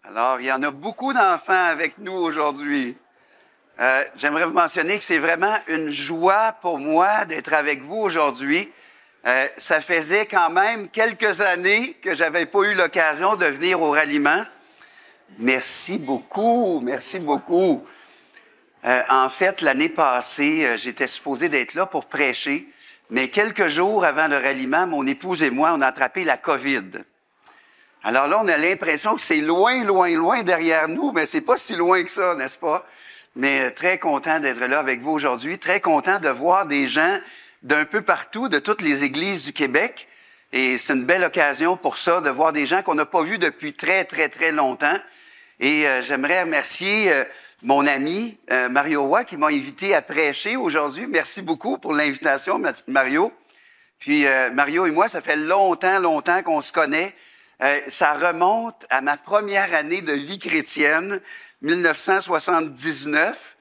Alors, il y en a beaucoup d'enfants avec nous aujourd'hui. J'aimerais vous mentionner que c'est vraiment une joie pour moi d'être avec vous aujourd'hui. Ça faisait quand même quelques années que j'avais pas eu l'occasion de venir au ralliement. Merci beaucoup, merci beaucoup. En fait, l'année passée, j'étais supposé d'être là pour prêcher, mais quelques jours avant le ralliement, mon épouse et moi, on a attrapé la COVID. Alors là, on a l'impression que c'est loin, loin, loin derrière nous, mais c'est pas si loin que ça, n'est-ce pas? Mais très content d'être là avec vous aujourd'hui, très content de voir des gens d'un peu partout, de toutes les églises du Québec. Et c'est une belle occasion pour ça, de voir des gens qu'on n'a pas vus depuis très, très, très longtemps. Et j'aimerais remercier mon ami Mario Roy qui m'a invité à prêcher aujourd'hui. Merci beaucoup pour l'invitation, Mario. Puis Mario et moi, ça fait longtemps qu'on se connaît. Ça remonte à ma première année de vie chrétienne, 1979.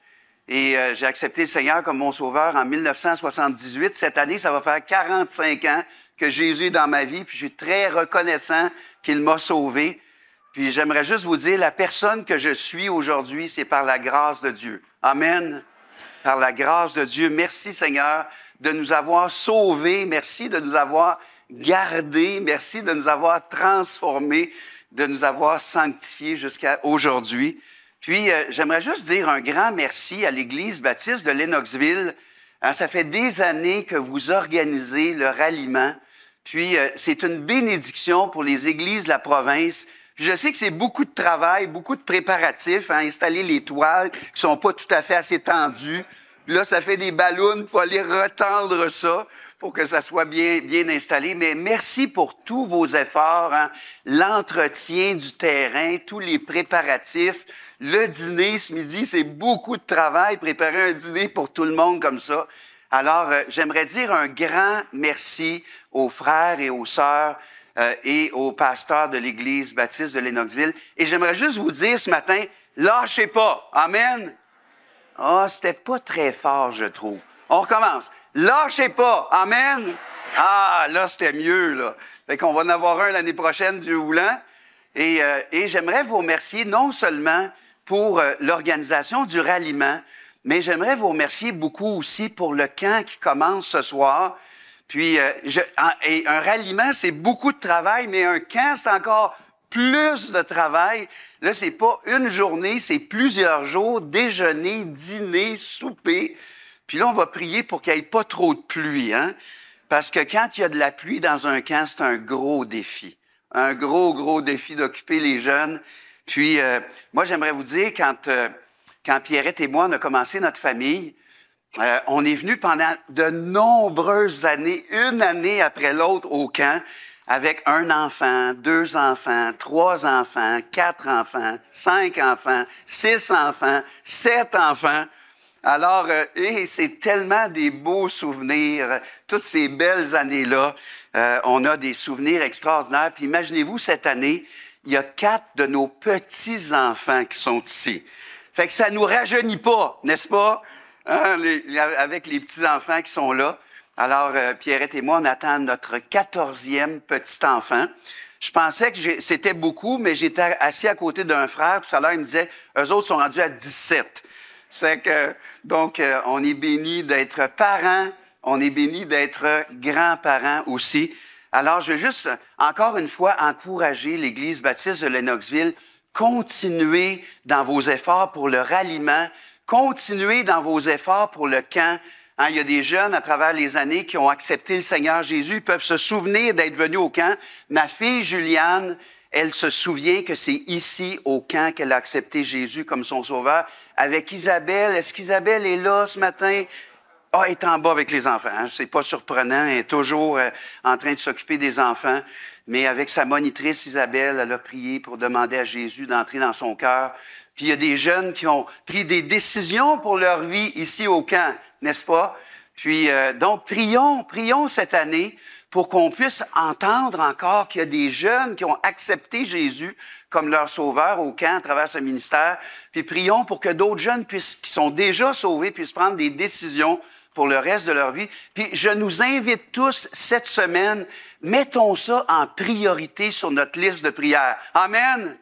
Et j'ai accepté le Seigneur comme mon sauveur en 1978. Cette année, ça va faire 45 ans que Jésus est dans ma vie. Puis je suis très reconnaissant qu'il m'a sauvé. Puis j'aimerais juste vous dire, la personne que je suis aujourd'hui, c'est par la grâce de Dieu. Amen. Par la grâce de Dieu. Merci Seigneur de nous avoir sauvés. Merci de nous avoir gardés. Merci de nous avoir transformés, de nous avoir sanctifiés jusqu'à aujourd'hui. Puis j'aimerais juste dire un grand merci à l'Église baptiste de Lennoxville. Ça fait des années que vous organisez le ralliement. Puis c'est une bénédiction pour les églises de la province. Je sais que c'est beaucoup de travail, beaucoup de préparatifs, installer les toiles qui sont pas tout à fait assez tendues. Là, ça fait des ballons, il faut aller retendre ça pour que ça soit bien installé. Mais merci pour tous vos efforts, l'entretien du terrain, tous les préparatifs. Le dîner ce midi, c'est beaucoup de travail, préparer un dîner pour tout le monde comme ça. Alors, j'aimerais dire un grand merci aux frères et aux sœurs et aux pasteurs de l'Église baptiste de Lennoxville. Et j'aimerais juste vous dire ce matin, lâchez pas. Amen. Ah, c'était pas très fort, je trouve. On recommence. Lâchez pas. Amen. Ah, là, c'était mieux, là. Fait qu'on va en avoir un l'année prochaine, Dieu voulant. Et j'aimerais vous remercier non seulement pour l'organisation du ralliement, mais j'aimerais vous remercier beaucoup aussi pour le camp qui commence ce soir. Puis, un ralliement, c'est beaucoup de travail, mais un camp, c'est encore plus de travail. Là, c'est pas une journée, c'est plusieurs jours, déjeuner, dîner, souper. Puis là, on va prier pour qu'il n'y ait pas trop de pluie, Parce que quand il y a de la pluie dans un camp, c'est un gros défi. Un gros défi d'occuper les jeunes. Puis, moi, j'aimerais vous dire, quand Pierrette et moi, on a commencé notre famille, on est venu pendant de nombreuses années, une année après l'autre au camp, avec un enfant, 2 enfants, 3 enfants, 4 enfants, 5 enfants, 6 enfants, 7 enfants. Alors, c'est tellement des beaux souvenirs, toutes ces belles années-là. On a des souvenirs extraordinaires. Puis imaginez-vous, cette année, il y a 4 de nos petits-enfants qui sont ici. Fait que ça nous rajeunit pas, n'est-ce pas? Avec les petits-enfants qui sont là. Alors, Pierrette et moi, on attend notre 14e petit-enfant. Je pensais que c'était beaucoup, mais j'étais assis à côté d'un frère. Tout à l'heure, il me disait, eux autres sont rendus à 17. Fait que, donc, on est bénis d'être parents. On est bénis d'être grands-parents aussi. Alors, je veux juste, encore une fois, encourager l'Église baptiste de Lennoxville. Continuez dans vos efforts pour le ralliement. Continuez dans vos efforts pour le camp. Il y a des jeunes à travers les années qui ont accepté le Seigneur Jésus. Ils peuvent se souvenir d'être venus au camp. Ma fille Juliane, elle se souvient que c'est ici, au camp, qu'elle a accepté Jésus comme son sauveur. Avec Isabelle, est-ce qu'Isabelle est là ce matin? Elle est en bas avec les enfants. C'est pas surprenant. Elle est toujours en train de s'occuper des enfants. Mais avec sa monitrice Isabelle, elle a prié pour demander à Jésus d'entrer dans son cœur. Puis il y a des jeunes qui ont pris des décisions pour leur vie ici au camp, n'est-ce pas? Puis donc prions cette année pour qu'on puisse entendre encore qu'il y a des jeunes qui ont accepté Jésus comme leur sauveur au camp à travers ce ministère. Puis prions pour que d'autres jeunes qui sont déjà sauvés puissent prendre des décisions pour le reste de leur vie. Puis je nous invite tous cette semaine, mettons ça en priorité sur notre liste de prières. Amen!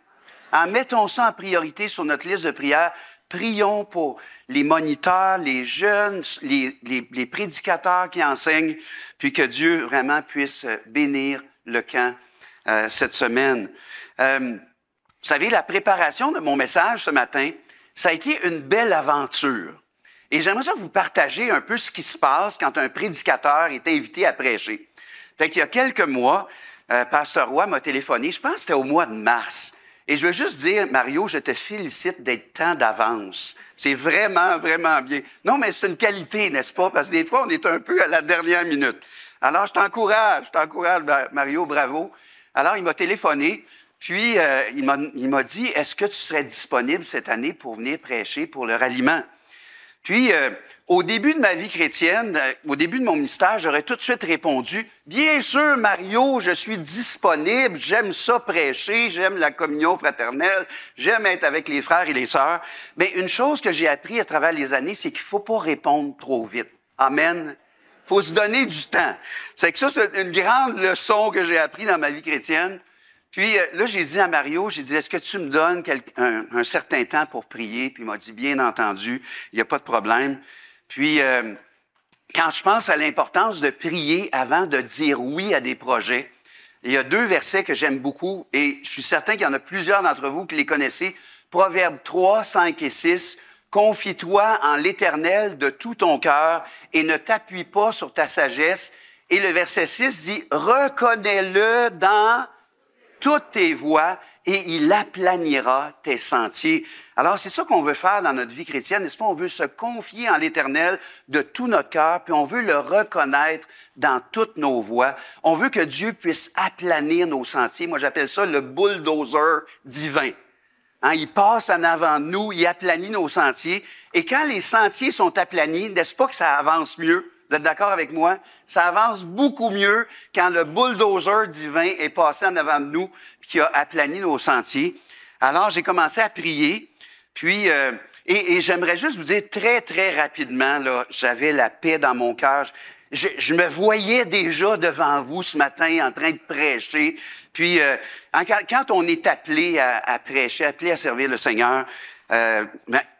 Mettons ça en priorité sur notre liste de prières. Prions pour les moniteurs, les jeunes, les prédicateurs qui enseignent, puis que Dieu vraiment puisse bénir le camp cette semaine. Vous savez, la préparation de mon message ce matin, ça a été une belle aventure. Et j'aimerais ça vous partager un peu ce qui se passe quand un prédicateur est invité à prêcher. Fait qu'il y a quelques mois, Pasteur Roy m'a téléphoné, je pense que c'était au mois de mars. Et je veux juste dire, Mario, je te félicite d'être tant d'avance. C'est vraiment, vraiment bien. Non, mais c'est une qualité, n'est-ce pas? Parce que des fois, on est un peu à la dernière minute. Alors, je t'encourage, Mario, bravo. Alors, il m'a téléphoné, puis il m'a dit, est-ce que tu serais disponible cette année pour venir prêcher pour le ralliement? Puis, au début de ma vie chrétienne, au début de mon ministère, j'aurais tout de suite répondu, « Bien sûr, Mario, je suis disponible, j'aime ça prêcher, j'aime la communion fraternelle, j'aime être avec les frères et les sœurs. » Mais une chose que j'ai appris à travers les années, c'est qu'il ne faut pas répondre trop vite. Amen. Il faut se donner du temps. C'est que ça, c'est une grande leçon que j'ai appris dans ma vie chrétienne. Puis là, j'ai dit à Mario, est-ce que tu me donnes un certain temps pour prier? Puis il m'a dit, bien entendu, il n'y a pas de problème. Puis quand je pense à l'importance de prier avant de dire oui à des projets, il y a 2 versets que j'aime beaucoup et je suis certain qu'il y en a plusieurs d'entre vous qui les connaissez. Proverbes 3, 5 et 6. Confie-toi en l'Éternel de tout ton cœur et ne t'appuie pas sur ta sagesse. Et le verset 6 dit, reconnais-le dans toutes tes voies et il aplanira tes sentiers. Alors, c'est ça qu'on veut faire dans notre vie chrétienne, n'est-ce pas? On veut se confier en l'Éternel de tout notre cœur, puis on veut le reconnaître dans toutes nos voies. On veut que Dieu puisse aplanir nos sentiers. Moi, j'appelle ça le bulldozer divin. Hein, il passe en avant de nous, il aplanit nos sentiers. Et quand les sentiers sont aplanis, n'est-ce pas que ça avance mieux? Vous êtes d'accord avec moi? Ça avance beaucoup mieux quand le bulldozer divin est passé en avant de nous et qui a aplani nos sentiers. Alors, j'ai commencé à prier. Puis, et j'aimerais juste vous dire très, très rapidement, là, j'avais la paix dans mon cœur. Je me voyais déjà devant vous ce matin en train de prêcher. Puis, quand on est appelé à prêcher, appelé à servir le Seigneur,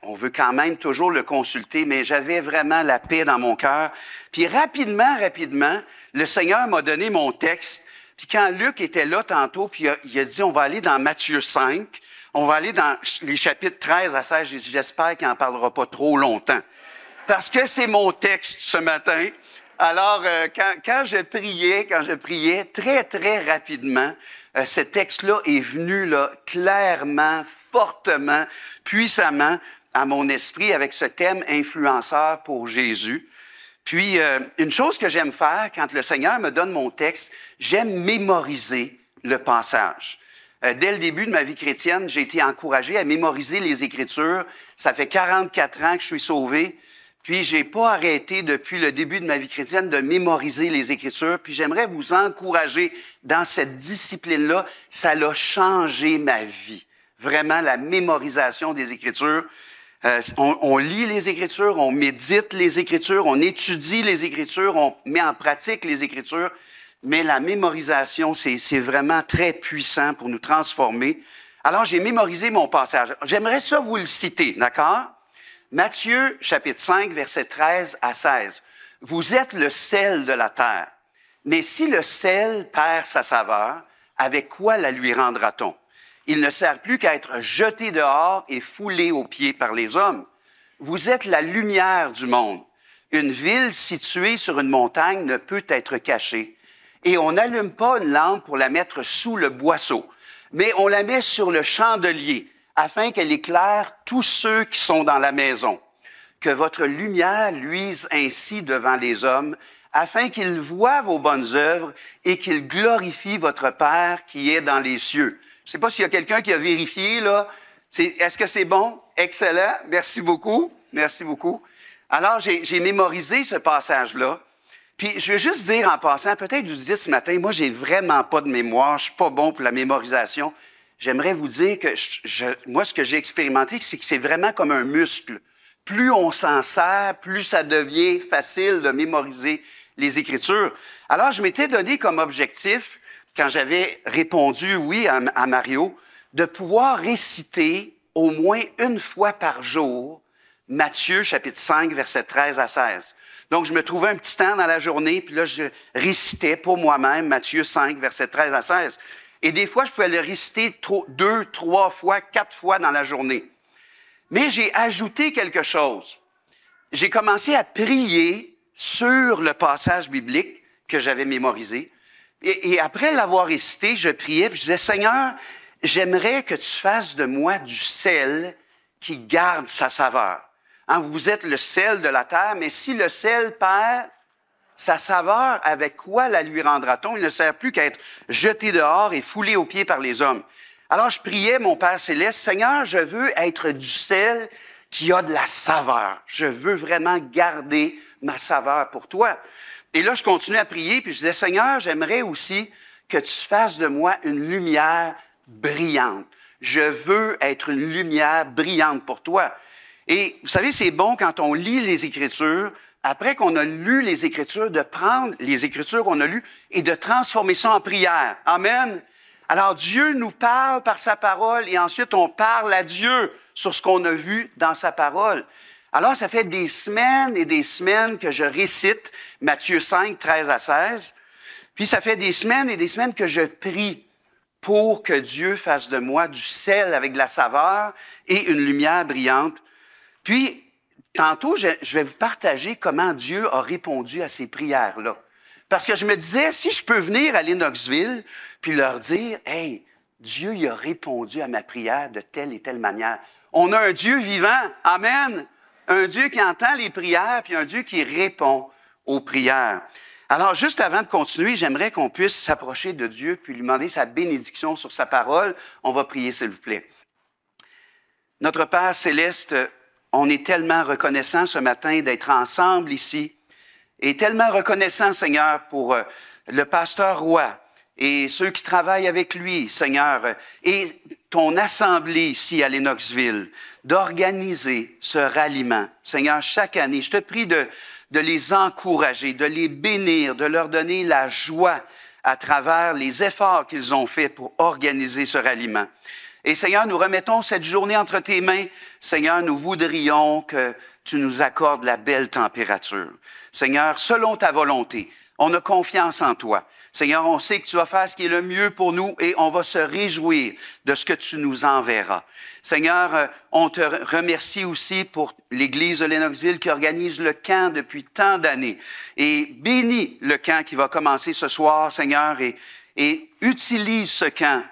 on veut quand même toujours le consulter, mais j'avais vraiment la paix dans mon cœur. Puis rapidement, le Seigneur m'a donné mon texte. Puis quand Luc était là tantôt, puis il a dit, on va aller dans Matthieu 5, on va aller dans les chapitres 13 à 16. J'ai dit, j'espère qu'il n'en parlera pas trop longtemps. Parce que c'est mon texte ce matin. Alors, quand je priais, très, très rapidement, ce texte-là est venu là, clairement, fortement, puissamment à mon esprit avec ce thème influenceur pour Jésus. Puis, une chose que j'aime faire quand le Seigneur me donne mon texte, j'aime mémoriser le passage. Dès le début de ma vie chrétienne, j'ai été encouragé à mémoriser les Écritures. Ça fait 44 ans que je suis sauvé. Puis, j'ai pas arrêté depuis le début de ma vie chrétienne de mémoriser les Écritures. Puis, j'aimerais vous encourager dans cette discipline-là. Ça a changé ma vie. Vraiment, la mémorisation des Écritures. On lit les Écritures, on médite les Écritures, on étudie les Écritures, on met en pratique les Écritures. Mais la mémorisation, c'est vraiment très puissant pour nous transformer. Alors, j'ai mémorisé mon passage. J'aimerais ça vous le citer, d'accord? Matthieu, chapitre 5, versets 13 à 16. Vous êtes le sel de la terre. Mais si le sel perd sa saveur, avec quoi la lui rendra-t-on? Il ne sert plus qu'à être jeté dehors et foulé aux pieds par les hommes. Vous êtes la lumière du monde. Une ville située sur une montagne ne peut être cachée. Et on n'allume pas une lampe pour la mettre sous le boisseau, mais on la met sur le chandelier, afin qu'elle éclaire tous ceux qui sont dans la maison. Que votre lumière luise ainsi devant les hommes, afin qu'ils voient vos bonnes œuvres et qu'ils glorifient votre Père qui est dans les cieux. Je ne sais pas s'il y a quelqu'un qui a vérifié, là. Est-ce que c'est bon? Excellent. Merci beaucoup. Merci beaucoup. Alors, j'ai mémorisé ce passage-là. Puis, je veux juste dire en passant, peut-être vous dites ce matin, moi, j'ai vraiment pas de mémoire, je suis pas bon pour la mémorisation. J'aimerais vous dire que moi, ce que j'ai expérimenté, c'est que c'est vraiment comme un muscle. Plus on s'en sert, plus ça devient facile de mémoriser les Écritures. Alors, je m'étais donné comme objectif, quand j'avais répondu oui à Mario, de pouvoir réciter au moins une fois par jour Matthieu chapitre 5, versets 13 à 16. Donc, je me trouvais un petit temps dans la journée, puis là, je récitais pour moi-même Matthieu 5, versets 13 à 16. Et des fois, je pouvais le réciter 2, 3 fois, 4 fois dans la journée. Mais j'ai ajouté quelque chose. J'ai commencé à prier sur le passage biblique que j'avais mémorisé. Et après l'avoir récité, je priais, puis je disais, Seigneur, j'aimerais que tu fasses de moi du sel qui garde sa saveur. Hein, vous êtes le sel de la terre, mais si le sel perd sa saveur, avec quoi la lui rendra-t-on? Il ne sert plus qu'à être jeté dehors et foulé aux pieds par les hommes. Alors je priais, mon Père céleste, Seigneur, je veux être du sel qui a de la saveur. Je veux vraiment garder ma saveur pour toi. Et là, je continuais à prier, puis je disais, Seigneur, j'aimerais aussi que tu fasses de moi une lumière brillante. Je veux être une lumière brillante pour toi. Et vous savez, c'est bon quand on lit les Écritures, après qu'on a lu les Écritures, de prendre les Écritures qu'on a lues et de transformer ça en prière. Amen. Alors Dieu nous parle par sa parole et ensuite on parle à Dieu sur ce qu'on a vu dans sa parole. Alors ça fait des semaines et des semaines que je récite Matthieu 5, 13 à 16. Puis ça fait des semaines et des semaines que je prie pour que Dieu fasse de moi du sel avec de la saveur et une lumière brillante. Puis, tantôt, je vais vous partager comment Dieu a répondu à ces prières-là. Parce que je me disais, si je peux venir à Lennoxville puis leur dire, « Hey, Dieu il a répondu à ma prière de telle et telle manière. » On a un Dieu vivant, amen, un Dieu qui entend les prières puis un Dieu qui répond aux prières. Alors, juste avant de continuer, j'aimerais qu'on puisse s'approcher de Dieu puis lui demander sa bénédiction sur sa parole. On va prier, s'il vous plaît. Notre Père céleste, on est tellement reconnaissant ce matin d'être ensemble ici et tellement reconnaissant, Seigneur, pour le pasteur Roy et ceux qui travaillent avec lui, Seigneur, et ton assemblée ici à Lennoxville, d'organiser ce ralliement. Seigneur, chaque année, je te prie de les encourager, de les bénir, de leur donner la joie à travers les efforts qu'ils ont faits pour organiser ce ralliement. Et Seigneur, nous remettons cette journée entre tes mains. Seigneur, nous voudrions que tu nous accordes la belle température. Seigneur, selon ta volonté, on a confiance en toi. Seigneur, on sait que tu vas faire ce qui est le mieux pour nous et on va se réjouir de ce que tu nous enverras. Seigneur, on te remercie aussi pour l'Église de Lennoxville qui organise le camp depuis tant d'années. Et bénis le camp qui va commencer ce soir, Seigneur, et utilise ce camp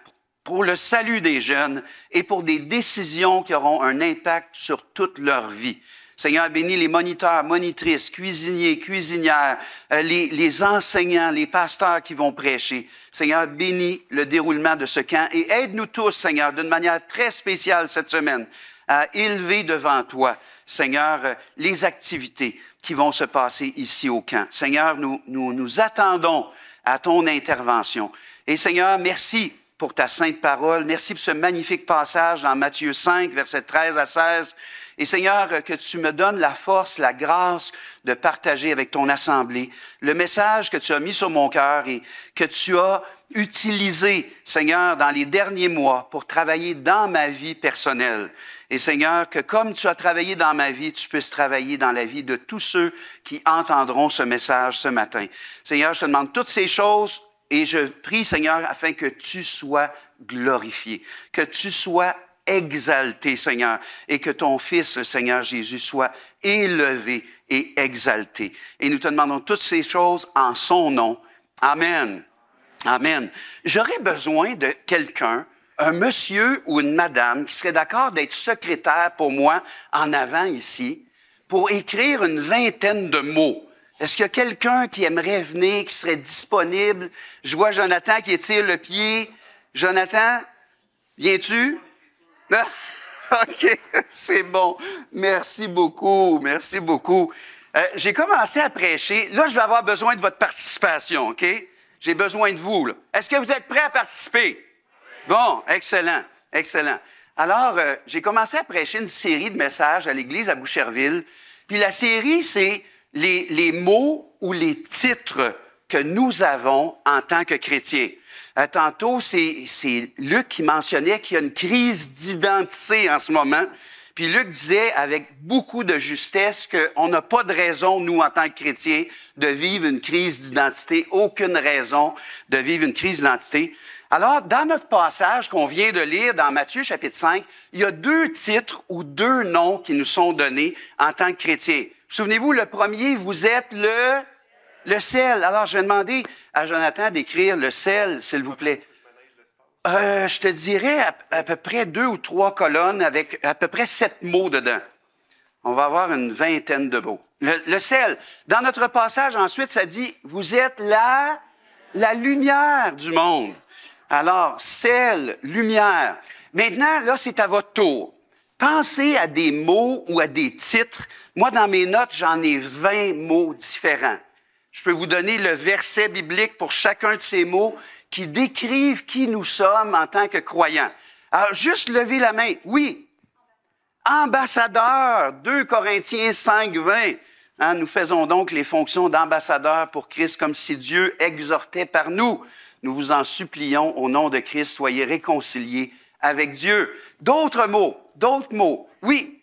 pour le salut des jeunes et pour des décisions qui auront un impact sur toute leur vie. Seigneur, bénis les moniteurs, monitrices, cuisiniers, cuisinières, les enseignants, les pasteurs qui vont prêcher. Seigneur, bénis le déroulement de ce camp et aide-nous tous, Seigneur, d'une manière très spéciale cette semaine, à élever devant toi, Seigneur, les activités qui vont se passer ici au camp. Seigneur, nous attendons à ton intervention. Et Seigneur, merci pour ta sainte parole. Merci pour ce magnifique passage dans Matthieu 5, versets 13 à 16. Et Seigneur, que tu me donnes la force, la grâce de partager avec ton assemblée le message que tu as mis sur mon cœur et que tu as utilisé, Seigneur, dans les derniers mois pour travailler dans ma vie personnelle. Et Seigneur, que comme tu as travaillé dans ma vie, tu puisses travailler dans la vie de tous ceux qui entendront ce message ce matin. Seigneur, je te demande toutes ces choses et je prie, Seigneur, afin que tu sois glorifié, que tu sois exalté, Seigneur, et que ton Fils, le Seigneur Jésus, soit élevé et exalté. Et nous te demandons toutes ces choses en son nom. Amen. Amen. J'aurais besoin de quelqu'un, un monsieur ou une madame, qui serait d'accord d'être secrétaire pour moi en avant ici, pour écrire une vingtaine de mots. Est-ce qu'il y a quelqu'un qui aimerait venir, qui serait disponible? Je vois Jonathan qui étire le pied. Jonathan, viens-tu? OK, c'est bon. Merci beaucoup, merci beaucoup. J'ai commencé à prêcher. Là, je vais avoir besoin de votre participation, OK? J'ai besoin de vous, là. Est-ce que vous êtes prêts à participer? Bon, excellent, excellent. Alors, j'ai commencé à prêcher une série de messages à l'église à Boucherville. Puis la série, c'est les mots ou les titres que nous avons en tant que chrétiens. Tantôt, c'est Luc qui mentionnait qu'il y a une crise d'identité en ce moment. Puis Luc disait avec beaucoup de justesse qu'on n'a pas de raison, nous, en tant que chrétiens, de vivre une crise d'identité. Aucune raison de vivre une crise d'identité. Alors, dans notre passage qu'on vient de lire dans Matthieu chapitre 5, il y a 2 titres ou 2 noms qui nous sont donnés en tant que chrétiens. Souvenez-vous, le premier, vous êtes le sel. Alors, je vais demander à Jonathan d'écrire le sel, s'il vous plaît. Je te dirais à peu près 2 ou 3 colonnes avec à peu près 7 mots dedans. On va avoir une vingtaine de mots. Le sel. Dans notre passage, ensuite, ça dit, vous êtes la lumière du monde. Alors, sel, lumière. Maintenant, là, c'est à votre tour. Pensez à des mots ou à des titres. Moi, dans mes notes, j'en ai 20 mots différents. Je peux vous donner le verset biblique pour chacun de ces mots qui décrivent qui nous sommes en tant que croyants. Alors, juste levez la main. Oui. Ambassadeur, 2 Corinthiens 5, 20. Nous faisons donc les fonctions d'ambassadeur pour Christ comme si Dieu exhortait par nous. Nous vous en supplions au nom de Christ, soyez réconciliés avec Dieu. D'autres mots. Oui.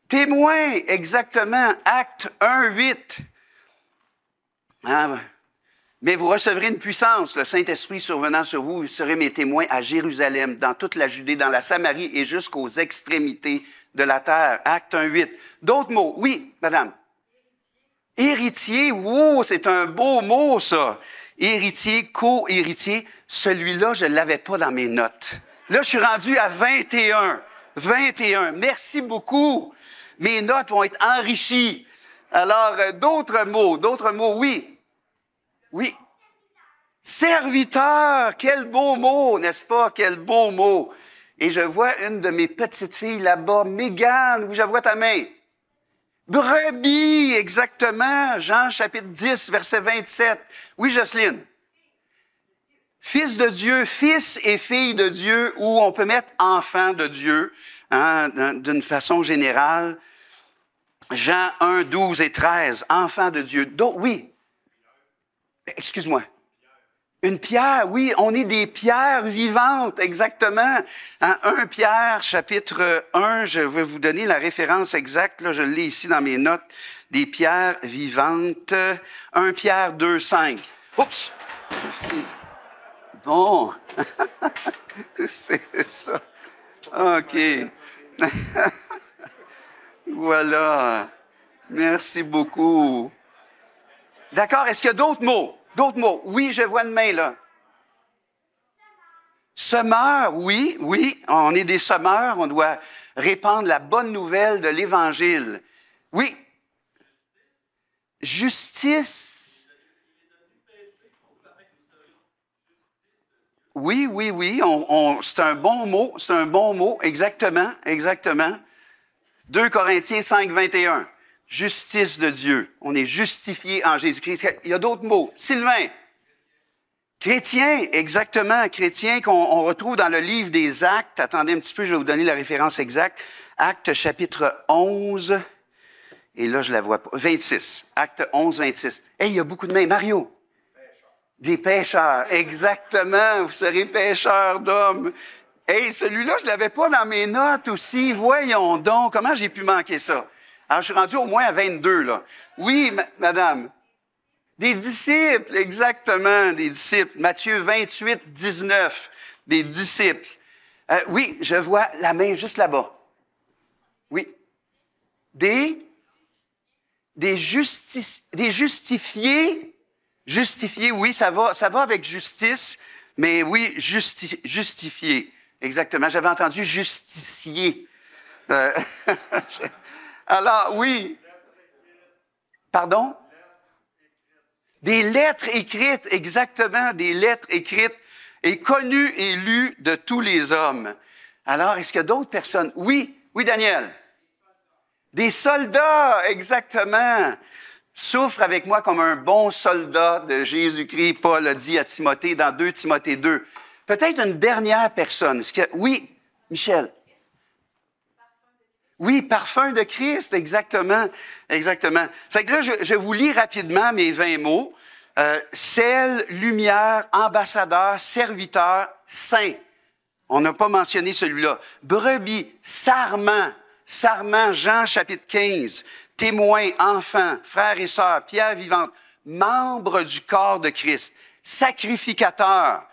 Témoin, exactement. Acte 1, 8. Mais vous recevrez une puissance, le Saint-Esprit survenant sur vous, vous serez mes témoins à Jérusalem, dans toute la Judée, dans la Samarie et jusqu'aux extrémités de la terre. Acte 1, 8. D'autres mots. Oui, madame. Héritier, wow, c'est un beau mot, ça. Héritier, co-héritier. Celui-là, je ne l'avais pas dans mes notes. Là, je suis rendu à 21. 21. Merci beaucoup. Mes notes vont être enrichies. Alors, d'autres mots, oui. Oui. Serviteur, quel beau mot, n'est-ce pas? Quel beau mot. Et je vois une de mes petites filles là-bas, Mégane, où je vois ta main. Brebis, exactement. Jean chapitre 10, verset 27. Oui, Jocelyne. Fils de Dieu, fils et fille de Dieu, ou on peut mettre enfant de Dieu, d'une façon générale. Jean 1, 12 et 13, enfant de Dieu. Donc, oui. Excuse-moi. Une pierre, oui, on est des pierres vivantes, exactement. 1 Pierre, chapitre 1, je vais vous donner la référence exacte, là, je l'ai ici dans mes notes, des pierres vivantes. 1 Pierre 2, 5. Oups! Bon. C'est ça. OK. Voilà. Merci beaucoup. D'accord, est-ce qu'il y a d'autres mots? D'autres mots. Oui, je vois une main là. Semeur, oui, on est des semeurs, on doit répandre la bonne nouvelle de l'Évangile. Oui. Justice. Oui, c'est un bon mot, exactement. 2 Corinthiens 5, 21. Justice de Dieu. On est justifié en Jésus-Christ. Il y a d'autres mots. Sylvain. Chrétien, exactement. Chrétien qu'on retrouve dans le livre des Actes. Attendez un petit peu, je vais vous donner la référence exacte. Actes chapitre 11. Et là, je la vois pas. 26. Acte 11, 26. Hey, il y a beaucoup de mains. Mario. Des pêcheurs. Exactement. Vous serez pêcheurs d'hommes. Hey, celui-là, je l'avais pas dans mes notes aussi. Voyons donc. Comment j'ai pu manquer ça? Alors, je suis rendu au moins à 22, là. Oui, madame. Des disciples, exactement, des disciples. Matthieu 28, 19, des disciples. Oui, je vois la main juste là-bas. Oui. Des justifiés. Justifiés, oui, ça va avec justice, mais oui, justifiés. Exactement. J'avais entendu justicier. Alors, oui. Pardon? Des lettres écrites, exactement, des lettres écrites et connues et lues de tous les hommes. Alors, est-ce qu'il y a d'autres personnes? Oui, Daniel. Des soldats, exactement. Souffre avec moi comme un bon soldat de Jésus-Christ, Paul a dit à Timothée dans 2 Timothée 2. Peut-être une dernière personne. Oui, Michel. Oui, parfum de Christ, exactement. Fait que là, je vous lis rapidement mes 20 mots. Sel, lumière, ambassadeur, serviteur, saint. On n'a pas mentionné celui-là. Brebis, sarment, sarment, Jean chapitre 15. Témoin, enfant, frères et sœurs, pierre vivante, membre du corps de Christ, sacrificateur.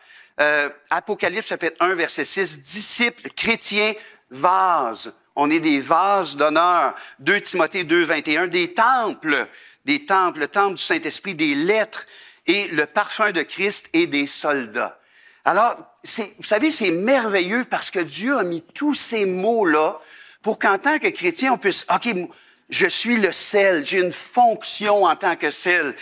Apocalypse chapitre 1, verset 6, disciples, chrétiens, vases. On est des vases d'honneur. 2 Timothée 2, 21, des temples, le temple du Saint-Esprit, des lettres et le parfum de Christ et des soldats. Alors, vous savez, c'est merveilleux parce que Dieu a mis tous ces mots-là pour qu'en tant que chrétien, on puisse, OK, je suis le sel, j'ai une fonction en tant que sel.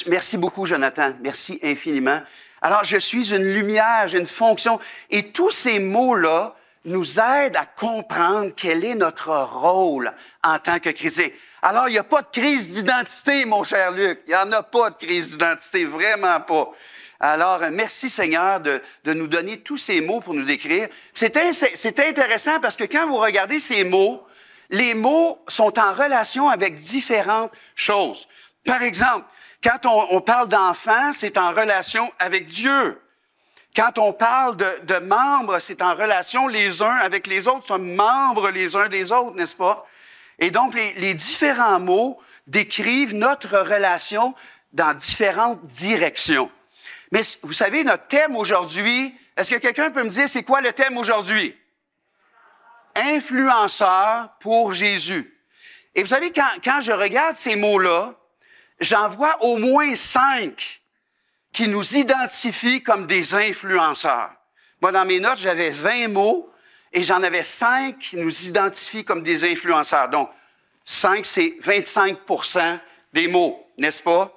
Merci beaucoup, Jonathan, merci infiniment. Alors, je suis une lumière, j'ai une fonction. Et tous ces mots-là nous aident à comprendre quel est notre rôle en tant que chrétien. Alors, il n'y a pas de crise d'identité, mon cher Luc. Il n'y en a pas de crise d'identité, vraiment pas. Alors, merci Seigneur de nous donner tous ces mots pour nous décrire. C'est intéressant parce que quand vous regardez ces mots, les mots sont en relation avec différentes choses. Par exemple, quand on parle d'enfants, c'est en relation avec Dieu. Quand on parle de membres, c'est en relation les uns avec les autres. Nous sommes membres les uns des autres, n'est-ce pas? Et donc, les différents mots décrivent notre relation dans différentes directions. Mais vous savez, notre thème aujourd'hui, est-ce que quelqu'un peut me dire c'est quoi le thème aujourd'hui? Influenceur pour Jésus. Et vous savez, quand je regarde ces mots-là, j'en vois au moins 5 qui nous identifient comme des influenceurs. Moi, dans mes notes, j'avais 20 mots et j'en avais 5 qui nous identifient comme des influenceurs. Donc, 5, c'est 25% des mots, n'est-ce pas?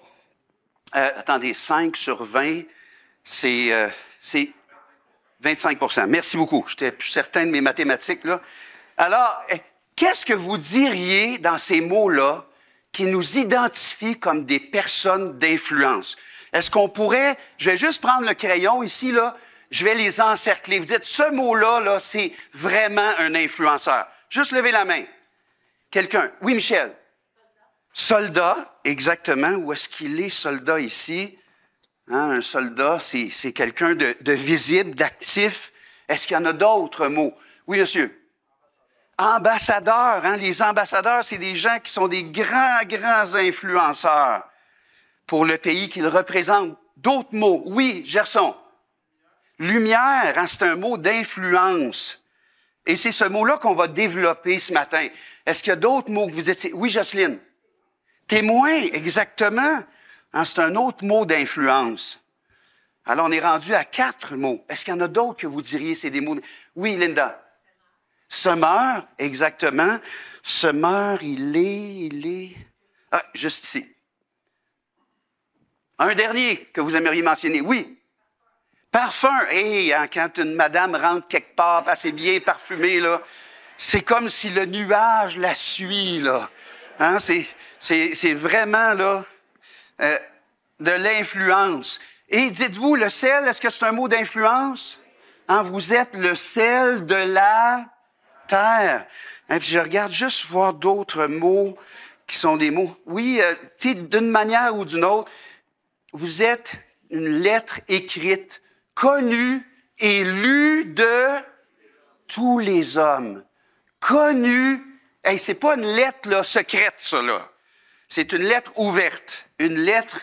Attendez, 5 sur 20, c'est 25%. Merci beaucoup. J'étais plus certain de mes mathématiques, là. Alors, qu'est-ce que vous diriez dans ces mots-là qui nous identifient comme des personnes d'influence? Est-ce qu'on pourrait, je vais juste prendre le crayon ici, là, je vais les encercler. Vous dites, ce mot-là, là, c'est vraiment un influenceur. Juste levez la main. Quelqu'un? Oui, Michel. Soldat, exactement. Où est-ce qu'il est, soldat, ici? Hein, un soldat, c'est quelqu'un de visible, d'actif. Est-ce qu'il y en a d'autres mots? Oui, monsieur. Ambassadeur, hein? Les ambassadeurs, c'est des gens qui sont des grands influenceurs pour le pays qu'ils représentent. D'autres mots? Oui, Gerson. Lumière, hein? C'est un mot d'influence. Et c'est ce mot-là qu'on va développer ce matin. Est-ce qu'il y a d'autres mots que vous étiez? Oui, Jocelyne. Témoin, exactement. Hein, c'est un autre mot d'influence. Alors, on est rendu à 4 mots. Est-ce qu'il y en a d'autres que vous diriez c'est des mots? Oui, Linda. Semeur, exactement. Semeur, il est... Ah, juste ici. Un dernier que vous aimeriez mentionner. Oui. Parfum. Hey, hein, quand une madame rentre quelque part, assez bien parfumée, là, c'est comme si le nuage la suit, là. Hein, c'est vraiment, là, de l'influence. Et dites-vous, le sel, est-ce que c'est un mot d'influence? Hein, vous êtes le sel de la terre. Hein, puis je regarde juste voir d'autres mots qui sont des mots. Oui, d'une manière ou d'une autre, vous êtes une lettre écrite, connue et lue de tous les hommes. Connue. Hey, c'est pas une lettre là, secrète, ça, là. C'est une lettre ouverte, une lettre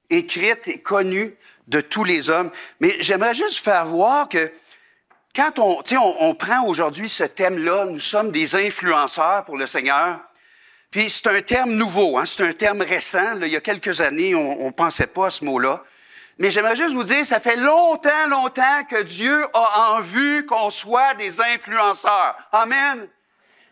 écrite et connue de tous les hommes. Mais j'aimerais juste faire voir que quand on prend aujourd'hui ce thème-là, nous sommes des influenceurs pour le Seigneur. Puis c'est un terme nouveau, hein, c'est un terme récent. Là, il y a quelques années, on pensait pas à ce mot-là. Mais j'aimerais juste vous dire, ça fait longtemps que Dieu a en vue qu'on soit des influenceurs. Amen.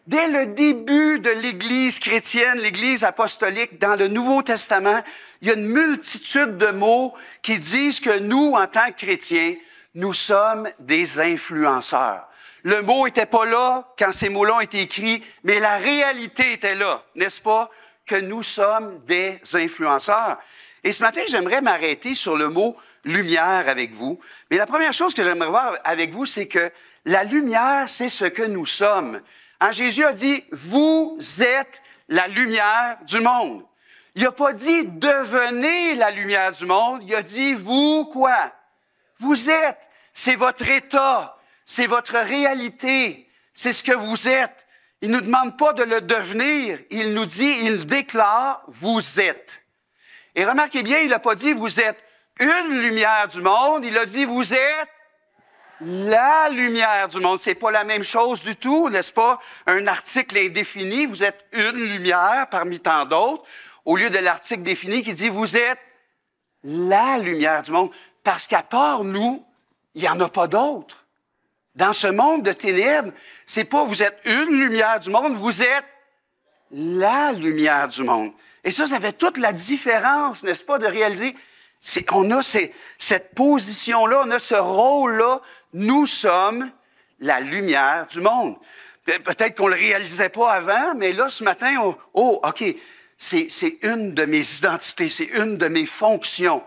Dès le début de l'Église chrétienne, l'Église apostolique, dans le Nouveau Testament, il y a une multitude de mots qui disent que nous, en tant que chrétiens, nous sommes des influenceurs. Le mot était pas là quand ces mots-là ont été écrits, mais la réalité était là, n'est-ce pas? Que nous sommes des influenceurs. Et ce matin, j'aimerais m'arrêter sur le mot lumière avec vous. Mais la première chose que j'aimerais voir avec vous, c'est que la lumière, c'est ce que nous sommes. Hein, Jésus a dit, vous êtes la lumière du monde. Il n'a pas dit « devenez la lumière du monde », il a dit « vous quoi? Vous êtes, c'est votre état, c'est votre réalité, c'est ce que vous êtes. » Il ne nous demande pas de le devenir, il nous dit, il déclare « vous êtes ». Et remarquez bien, il n'a pas dit « vous êtes une lumière du monde », il a dit « vous êtes la lumière du monde ». C'est pas la même chose du tout, n'est-ce pas? Un article indéfini, vous êtes une lumière parmi tant d'autres, au lieu de l'article défini qui dit « vous êtes la lumière du monde ». Parce qu'à part nous, il n'y en a pas d'autres. Dans ce monde de ténèbres, c'est pas vous êtes une lumière du monde, vous êtes la lumière du monde. Et ça fait toute la différence, n'est-ce pas, de réaliser, on a cette position-là, on a ce rôle-là, nous sommes la lumière du monde. Peut-être qu'on le réalisait pas avant, mais là, ce matin, OK, c'est une de mes identités, c'est une de mes fonctions.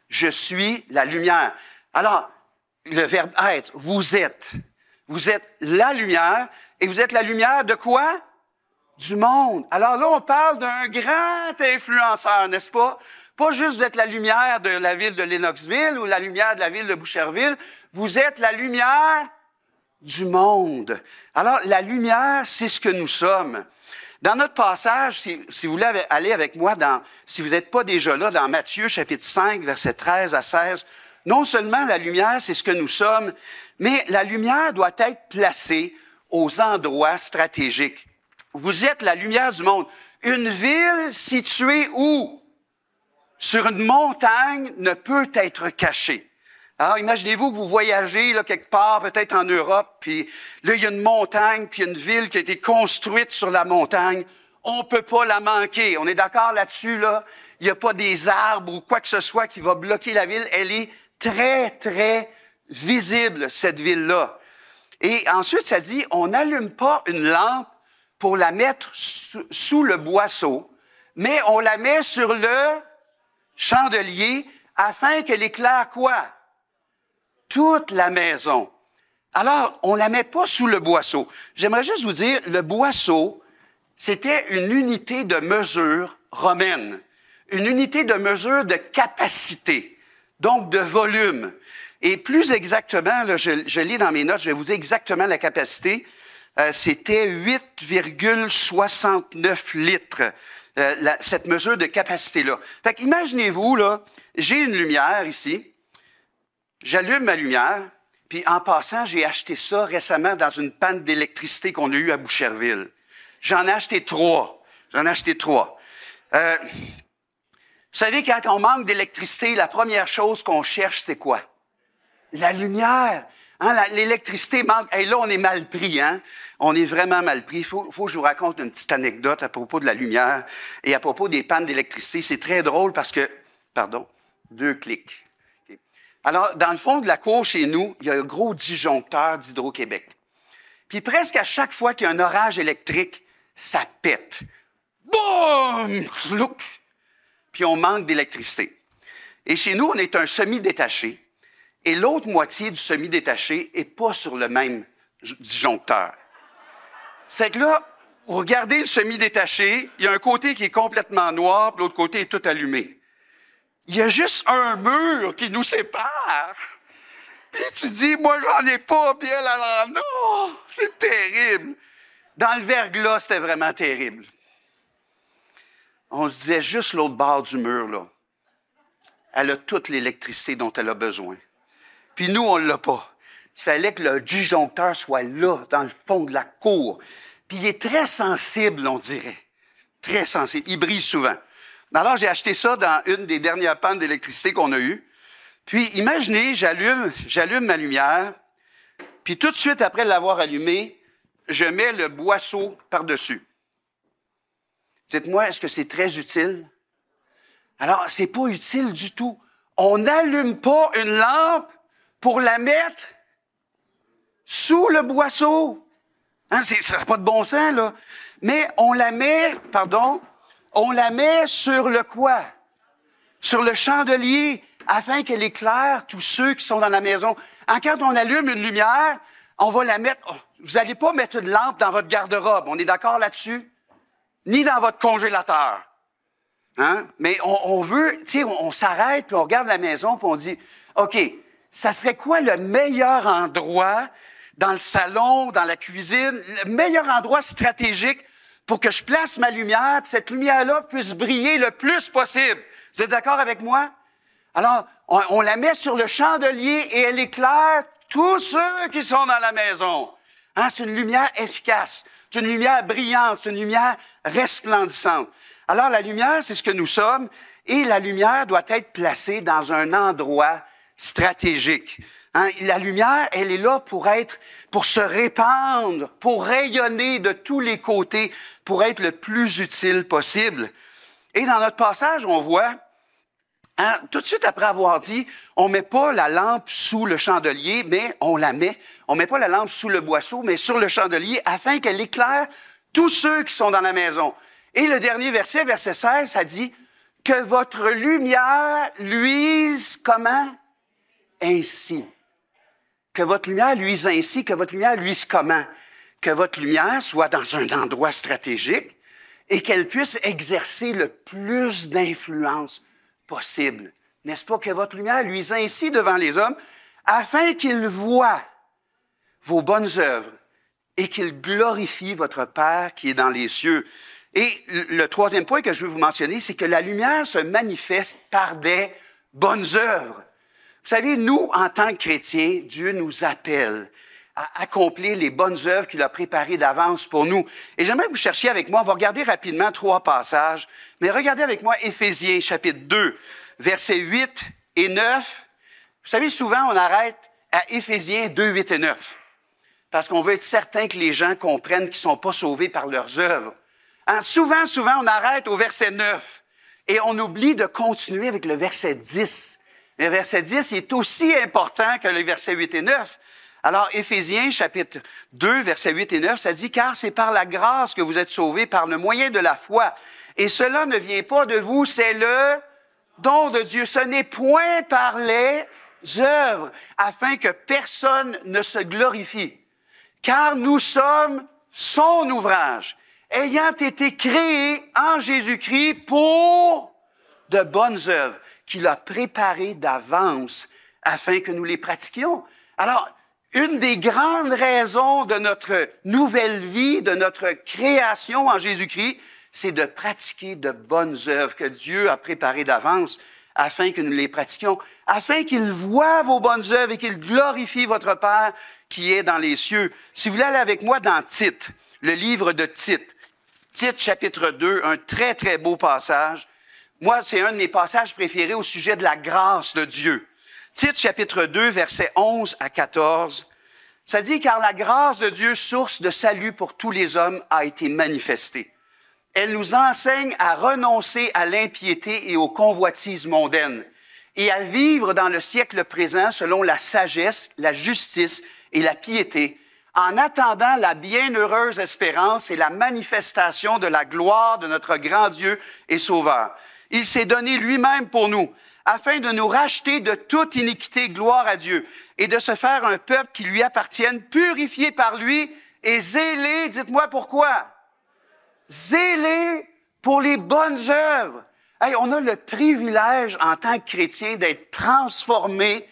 Je suis la lumière. Alors, le verbe être, vous êtes la lumière, et vous êtes la lumière de quoi? Du monde. Alors là, on parle d'un grand influenceur, n'est-ce pas? Pas juste d'être la lumière de la ville de Lennoxville ou la lumière de la ville de Boucherville. Vous êtes la lumière du monde. Alors, la lumière, c'est ce que nous sommes. Dans notre passage, si vous voulez aller avec moi, si vous n'êtes pas déjà là, dans Matthieu chapitre 5, versets 13 à 16, non seulement la lumière, c'est ce que nous sommes, mais la lumière doit être placée aux endroits stratégiques. Vous êtes la lumière du monde. Une ville située où? Sur une montagne ne peut être cachée. Alors, imaginez-vous que vous voyagez là, quelque part, peut-être en Europe, puis là, il y a une montagne, puis une ville qui a été construite sur la montagne. On peut pas la manquer. On est d'accord là-dessus, là? Il n'y a pas des arbres ou quoi que ce soit qui va bloquer la ville. Elle est très, très visible, cette ville-là. Et ensuite, ça dit, on n'allume pas une lampe pour la mettre sous le boisseau, mais on la met sur le chandelier afin qu'elle éclaire quoi? Toute la maison. Alors, on la met pas sous le boisseau. J'aimerais juste vous dire, le boisseau, c'était une unité de mesure romaine, une unité de mesure de capacité, donc de volume. Et plus exactement, là, je lis dans mes notes, je vais vous dire exactement la capacité, c'était 8,69 litres, cette mesure de capacité-là. Fait qu'imaginez-vous, là, j'ai une lumière ici, j'allume ma lumière, puis en passant, j'ai acheté ça récemment dans une panne d'électricité qu'on a eue à Boucherville. J'en ai acheté trois. Vous savez, quand on manque d'électricité, la première chose qu'on cherche, c'est quoi? La lumière. Hein, l'électricité manque. Et là, on est mal pris, hein? On est vraiment mal pris. Il faut que je vous raconte une petite anecdote à propos de la lumière et à propos des pannes d'électricité. C'est très drôle parce que, 2 clics. Okay. Alors, dans le fond de la cour chez nous, il y a un gros disjoncteur d'Hydro-Québec. Puis presque à chaque fois qu'il y a un orage électrique, ça pète. Boum! Puis on manque d'électricité. Et chez nous, on est un semi-détaché. Et l'autre moitié du semi-détaché est pas sur le même disjoncteur. C'est que là, vous regardez le semi-détaché, il y a un côté qui est complètement noir, puis l'autre côté est tout allumé. Il y a juste un mur qui nous sépare. Puis tu dis, moi, j'en ai pas bien là. Non, c'est terrible. Dans le verglas, c'était vraiment terrible. On se disait juste l'autre bord du mur, là. Elle a toute l'électricité dont elle a besoin. Puis nous, on l'a pas. Il fallait que le disjoncteur soit là, dans le fond de la cour. Puis il est très sensible, on dirait. Très sensible. Il brille souvent. Alors, j'ai acheté ça dans une des dernières pannes d'électricité qu'on a eues. Puis, imaginez, j'allume ma lumière. Puis tout de suite, après l'avoir allumée, je mets le boisseau par-dessus. Dites-moi, est-ce que c'est très utile? Alors, c'est pas utile du tout. On n'allume pas une lampe pour la mettre sous le boisseau. Hein, ça n'a pas de bon sens, là. Mais on la met sur le quoi? Sur le chandelier, afin qu'elle éclaire tous ceux qui sont dans la maison. Quand on allume une lumière, on va la mettre... Vous n'allez pas mettre une lampe dans votre garde-robe, on est d'accord là-dessus? Ni dans votre congélateur. Hein? Mais on veut, tu sais, on s'arrête, puis on regarde la maison, puis on dit, OK, ça serait quoi le meilleur endroit dans le salon, dans la cuisine, le meilleur endroit stratégique pour que je place ma lumière, puis cette lumière-là puisse briller le plus possible. Vous êtes d'accord avec moi? Alors, on la met sur le chandelier et elle éclaire tous ceux qui sont dans la maison. Hein? C'est une lumière efficace, c'est une lumière brillante, c'est une lumière resplendissante. Alors, la lumière, c'est ce que nous sommes, et la lumière doit être placée dans un endroit stratégique. Hein? La lumière, elle est là pour se répandre, pour rayonner de tous les côtés, pour être le plus utile possible. Et dans notre passage, on voit, hein, tout de suite après avoir dit, on met pas la lampe sous le chandelier, mais on la met. On met pas la lampe sous le boisseau, mais sur le chandelier, afin qu'elle éclaire tous ceux qui sont dans la maison. Et le dernier verset, verset 16, ça dit que votre lumière luise comment? Ainsi. Que votre lumière luise ainsi, que votre lumière luise comment? Que votre lumière soit dans un endroit stratégique et qu'elle puisse exercer le plus d'influence possible. N'est-ce pas? Que votre lumière luise ainsi devant les hommes afin qu'ils voient vos bonnes œuvres et qu'ils glorifient votre Père qui est dans les cieux. Et le troisième point que je veux vous mentionner, c'est que la lumière se manifeste par des bonnes œuvres. Vous savez, nous, en tant que chrétiens, Dieu nous appelle à accomplir les bonnes œuvres qu'il a préparées d'avance pour nous. Et j'aimerais que vous cherchiez avec moi, on va regarder rapidement 3 passages, mais regardez avec moi Éphésiens chapitre 2, versets 8 et 9. Vous savez, souvent, on arrête à Éphésiens 2, 8 et 9, parce qu'on veut être certain que les gens comprennent qu'ils ne sont pas sauvés par leurs œuvres. Hein? Souvent, on arrête au verset 9 et on oublie de continuer avec le verset 10. Le verset 10 est aussi important que le verset 8 et 9. Alors, Éphésiens, chapitre 2, versets 8 et 9, ça dit « Car c'est par la grâce que vous êtes sauvés par le moyen de la foi. Et cela ne vient pas de vous, c'est le don de Dieu. Ce n'est point par les œuvres, afin que personne ne se glorifie. Car nous sommes son ouvrage, ayant été créés en Jésus-Christ pour de bonnes œuvres, qu'il a préparées d'avance afin que nous les pratiquions. » Alors, une des grandes raisons de notre nouvelle vie, de notre création en Jésus-Christ, c'est de pratiquer de bonnes œuvres que Dieu a préparées d'avance afin que nous les pratiquions, afin qu'il voie vos bonnes œuvres et qu'il glorifie votre Père qui est dans les cieux. Si vous voulez aller avec moi dans Tite, le livre de Tite, Tite chapitre 2, un très, très beau passage. Moi, c'est un de mes passages préférés au sujet de la grâce de Dieu. Tite chapitre 2, versets 11 à 14, ça dit « Car la grâce de Dieu, source de salut pour tous les hommes, a été manifestée. Elle nous enseigne à renoncer à l'impiété et aux convoitises mondaines et à vivre dans le siècle présent selon la sagesse, la justice et la piété, en attendant la bienheureuse espérance et la manifestation de la gloire de notre grand Dieu et Sauveur. Il s'est donné lui-même pour nous, afin de nous racheter de toute iniquité, gloire à Dieu, et de se faire un peuple qui lui appartienne, purifié par lui et zélé, dites-moi pourquoi, zélé pour les bonnes œuvres. Hey, on a le privilège en tant que chrétien d'être transformés,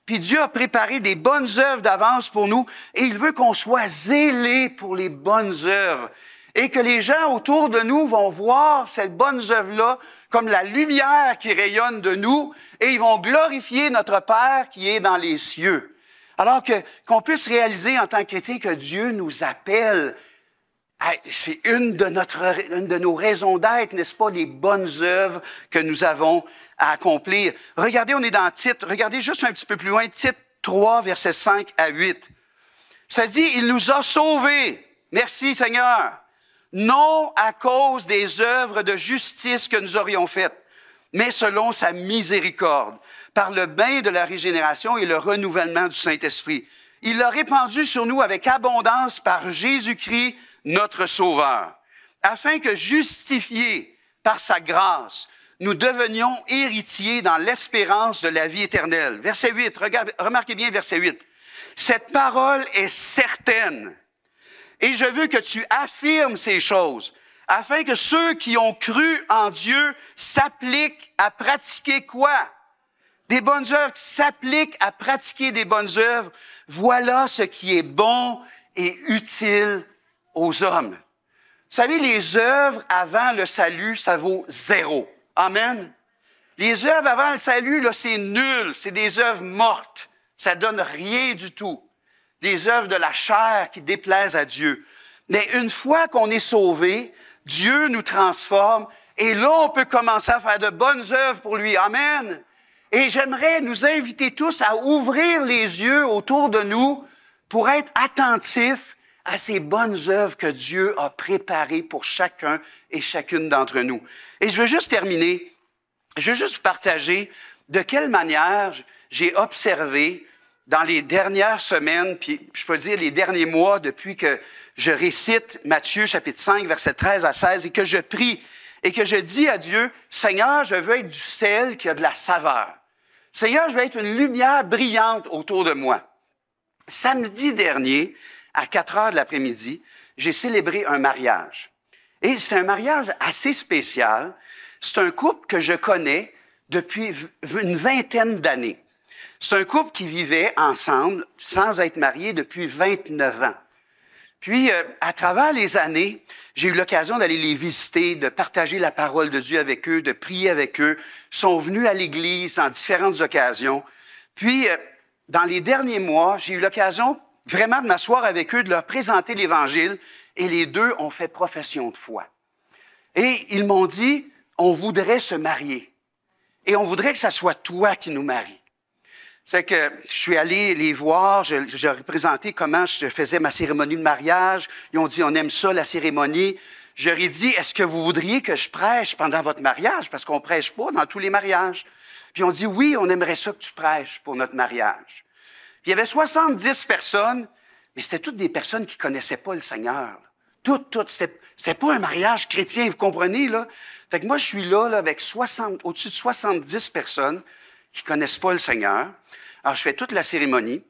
puis Dieu a préparé des bonnes œuvres d'avance pour nous, et il veut qu'on soit zélé pour les bonnes œuvres, et que les gens autour de nous vont voir cette bonne œuvre-là comme la lumière qui rayonne de nous, et ils vont glorifier notre Père qui est dans les cieux. Alors qu'on puisse réaliser en tant que chrétien que Dieu nous appelle. C'est une de nos raisons d'être, n'est-ce pas, les bonnes œuvres que nous avons à accomplir. Regardez, on est dans Tite, regardez juste un petit peu plus loin, Tite 3, versets 5 à 8. Ça dit, il nous a sauvés. Merci Seigneur. Non à cause des œuvres de justice que nous aurions faites, mais selon sa miséricorde, par le bain de la régénération et le renouvellement du Saint-Esprit. Il l'a répandu sur nous avec abondance par Jésus-Christ, notre Sauveur, afin que, justifiés par sa grâce, nous devenions héritiers dans l'espérance de la vie éternelle. Verset 8, remarquez bien verset 8. Cette parole est certaine. Et je veux que tu affirmes ces choses, afin que ceux qui ont cru en Dieu s'appliquent à pratiquer quoi? Des bonnes œuvres, qui s'appliquent à pratiquer des bonnes œuvres. Voilà ce qui est bon et utile aux hommes. Vous savez, les œuvres avant le salut, ça vaut 0. Amen. Les œuvres avant le salut, là, c'est nul. C'est des œuvres mortes. Ça donne rien du tout. Des œuvres de la chair qui déplaisent à Dieu. Mais une fois qu'on est sauvé, Dieu nous transforme et là, on peut commencer à faire de bonnes œuvres pour lui. Amen. Et j'aimerais nous inviter tous à ouvrir les yeux autour de nous pour être attentifs à ces bonnes œuvres que Dieu a préparées pour chacun et chacune d'entre nous. Et je veux juste terminer, je veux juste partager de quelle manière j'ai observé dans les dernières semaines, puis je peux dire les derniers mois, depuis que je récite Matthieu chapitre 5, versets 13 à 16, et que je prie, et que je dis à Dieu, Seigneur, je veux être du sel qui a de la saveur. Seigneur, je veux être une lumière brillante autour de moi. Samedi dernier, à 4 heures de l'après-midi, j'ai célébré un mariage. Et c'est un mariage assez spécial. C'est un couple que je connais depuis une vingtaine d'années. C'est un couple qui vivait ensemble, sans être mariés, depuis 29 ans. Puis, à travers les années, j'ai eu l'occasion d'aller les visiter, de partager la parole de Dieu avec eux, de prier avec eux. Ils sont venus à l'église en différentes occasions. Puis, dans les derniers mois, j'ai eu l'occasion vraiment de m'asseoir avec eux, de leur présenter l'Évangile, et les deux ont fait profession de foi. Et ils m'ont dit, on voudrait se marier, et on voudrait que ça soit toi qui nous maries. C'est que je suis allé les voir, j'ai représenté comment je faisais ma cérémonie de mariage. Ils ont dit, on aime ça, la cérémonie. Je leur ai dit, est-ce que vous voudriez que je prêche pendant votre mariage? Parce qu'on prêche pas dans tous les mariages. Puis ils ont dit, oui, on aimerait ça que tu prêches pour notre mariage. Puis il y avait 70 personnes, mais c'était toutes des personnes qui connaissaient pas le Seigneur. Toutes. C'était pas un mariage chrétien, vous comprenez, là? Fait que moi, je suis là avec au-dessus de 70 personnes qui connaissent pas le Seigneur. Alors, je fais toute la cérémonie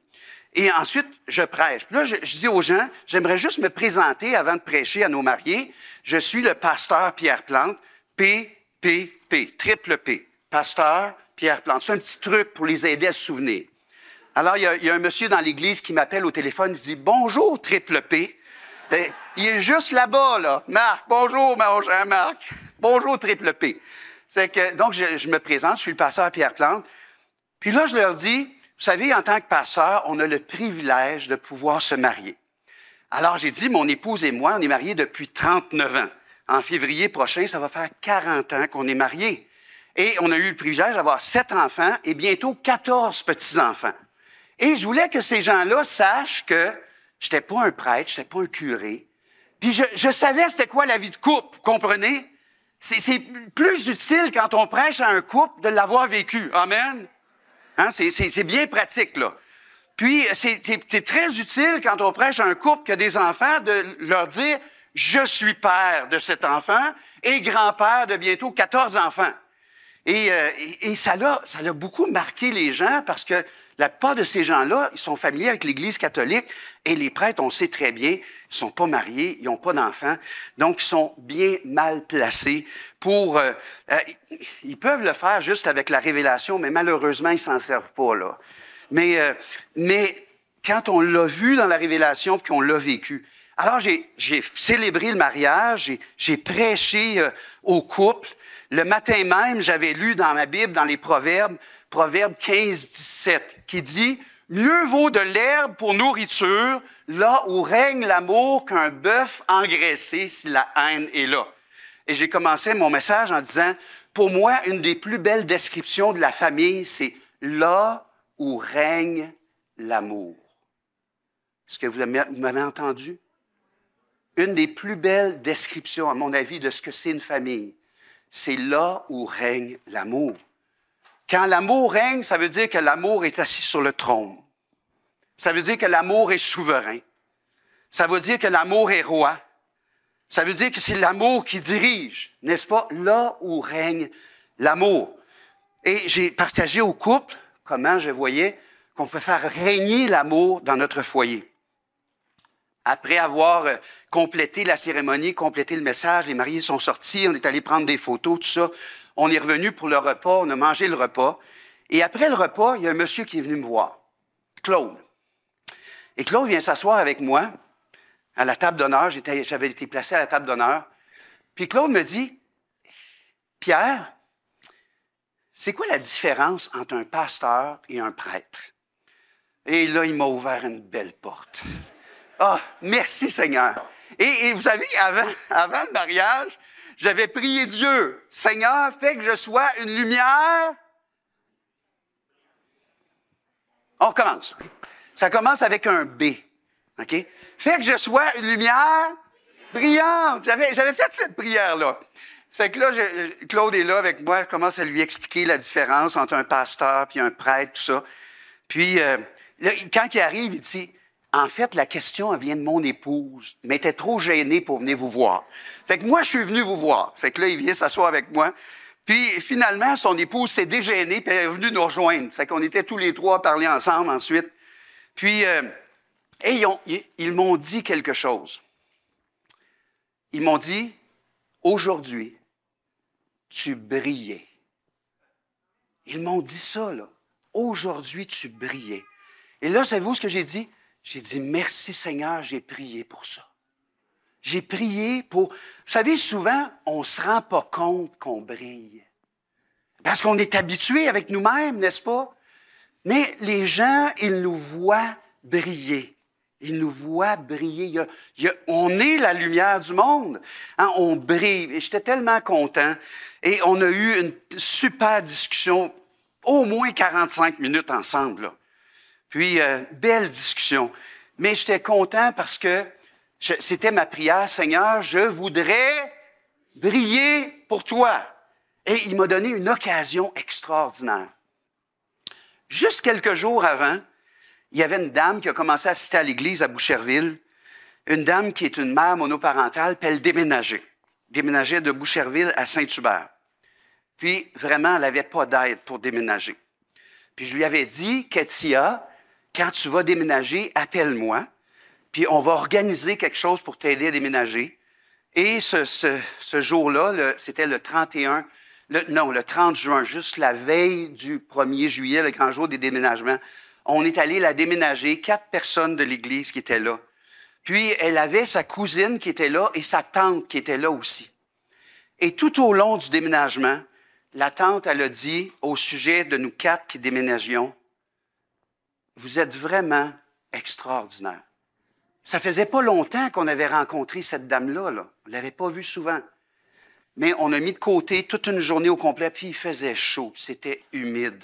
et ensuite, je prêche. Puis là, je dis aux gens, j'aimerais juste me présenter avant de prêcher à nos mariés. Je suis le pasteur Pierre Plante, PPP, triple P. Pasteur Pierre Plante. C'est un petit truc pour les aider à se souvenir. Alors, il y a un monsieur dans l'église qui m'appelle au téléphone, il dit « Bonjour, triple P ». Il est juste là-bas, là. « Marc, bonjour, mon cher Marc. Bonjour, triple P ». C'est que, donc, je me présente, je suis le pasteur Pierre Plante. Puis là, je leur dis, vous savez, en tant que pasteur, on a le privilège de pouvoir se marier. Alors, j'ai dit, mon épouse et moi, on est mariés depuis 39 ans. En février prochain, ça va faire 40 ans qu'on est mariés. Et on a eu le privilège d'avoir 7 enfants et bientôt 14 petits-enfants. Et je voulais que ces gens-là sachent que j'étais pas un prêtre, j'étais pas un curé. Puis je savais c'était quoi la vie de couple, vous comprenez? C'est plus utile quand on prêche à un couple de l'avoir vécu. Amen? Hein, c'est bien pratique, là. Puis, c'est très utile quand on prêche à un couple qui a des enfants de leur dire « Je suis père de cet enfant et grand-père de bientôt 14 enfants. » Et ça l'a beaucoup marqué les gens parce que la plupart de ces gens-là, ils sont familiers avec l'Église catholique et les prêtres, on sait très bien, ils sont pas mariés, ils n'ont pas d'enfants, donc ils sont bien mal placés pour... ils peuvent le faire juste avec la révélation, mais malheureusement, ils s'en servent pas, là. Mais quand on l'a vu dans la révélation puis qu'on l'a vécu, alors j'ai célébré le mariage, j'ai prêché au couple. Le matin même, j'avais lu dans ma Bible, dans les Proverbes 15-17, qui dit « Mieux vaut de l'herbe pour nourriture, là où règne l'amour, qu'un bœuf engraissé si la haine est là. » Et j'ai commencé mon message en disant « Pour moi, une des plus belles descriptions de la famille, c'est « là où règne l'amour. » Est-ce que vous m'avez entendu? Une des plus belles descriptions, à mon avis, de ce que c'est une famille, c'est là où règne l'amour. Quand l'amour règne, ça veut dire que l'amour est assis sur le trône. Ça veut dire que l'amour est souverain. Ça veut dire que l'amour est roi. Ça veut dire que c'est l'amour qui dirige, n'est-ce pas? Là où règne l'amour. Et j'ai partagé au couple comment je voyais qu'on peut faire régner l'amour dans notre foyer. Après avoir complété la cérémonie, complété le message, les mariés sont sortis, on est allé prendre des photos, tout ça. On est revenu pour le repas, on a mangé le repas. Et après le repas, il y a un monsieur qui est venu me voir, Claude. Et Claude vient s'asseoir avec moi à la table d'honneur. J'avais été placé à la table d'honneur. Puis Claude me dit, « Pierre, c'est quoi la différence entre un pasteur et un prêtre? » Et là, il m'a ouvert une belle porte. Ah, merci Seigneur. Et vous savez, avant le mariage, j'avais prié Dieu, « Seigneur, fais que je sois une lumière. » On recommence. Ça commence avec un B. OK? Fais que je sois une lumière brillante. J'avais fait cette prière-là. C'est que là, Claude est là avec moi. Je commence à lui expliquer la différence entre un pasteur puis un prêtre, tout ça. Puis, là, quand il arrive, il dit, en fait, la question, elle vient de mon épouse, mais elle était trop gênée pour venir vous voir. Fait que moi, je suis venu vous voir. Fait que là, il vient s'asseoir avec moi. Puis, finalement, son épouse s'est dégênée, puis elle est venue nous rejoindre. Fait qu'on était tous les trois à parler ensemble ensuite. Puis, ils m'ont dit quelque chose. Ils m'ont dit, aujourd'hui, tu brillais. Ils m'ont dit ça, là. Aujourd'hui, tu brillais. Et là, savez-vous ce que j'ai dit? J'ai dit, merci Seigneur, j'ai prié pour ça. J'ai prié pour... Vous savez, souvent, on ne se rend pas compte qu'on brille. Parce qu'on est habitué avec nous-mêmes, n'est-ce pas? Mais les gens, ils nous voient briller. Ils nous voient briller. On est la lumière du monde. Hein, on brille. Et j'étais tellement content. Et on a eu une super discussion, au moins 45 minutes ensemble, là. Puis, belle discussion. Mais j'étais content parce que c'était ma prière. Seigneur, je voudrais briller pour toi. Et il m'a donné une occasion extraordinaire. Juste quelques jours avant, il y avait une dame qui a commencé à assister à l'église à Boucherville. Une dame qui est une mère monoparentale, puis elle déménageait. Déménageait de Boucherville à Saint-Hubert. Puis, vraiment, elle n'avait pas d'aide pour déménager. Puis, je lui avais dit, Katia, quand tu vas déménager, appelle-moi, puis on va organiser quelque chose pour t'aider à déménager. Et ce jour-là, c'était le 30 juin, juste la veille du 1er juillet, le grand jour des déménagements. On est allé la déménager, 4 personnes de l'église qui étaient là. Puis, elle avait sa cousine qui était là et sa tante qui était là aussi. Et tout au long du déménagement, la tante, elle a dit au sujet de nous 4 qui déménagions, « Vous êtes vraiment extraordinaires. » Ça faisait pas longtemps qu'on avait rencontré cette dame-là, là. On l'avait pas vue souvent. Mais on a mis de côté toute une journée au complet, puis il faisait chaud, puis c'était humide.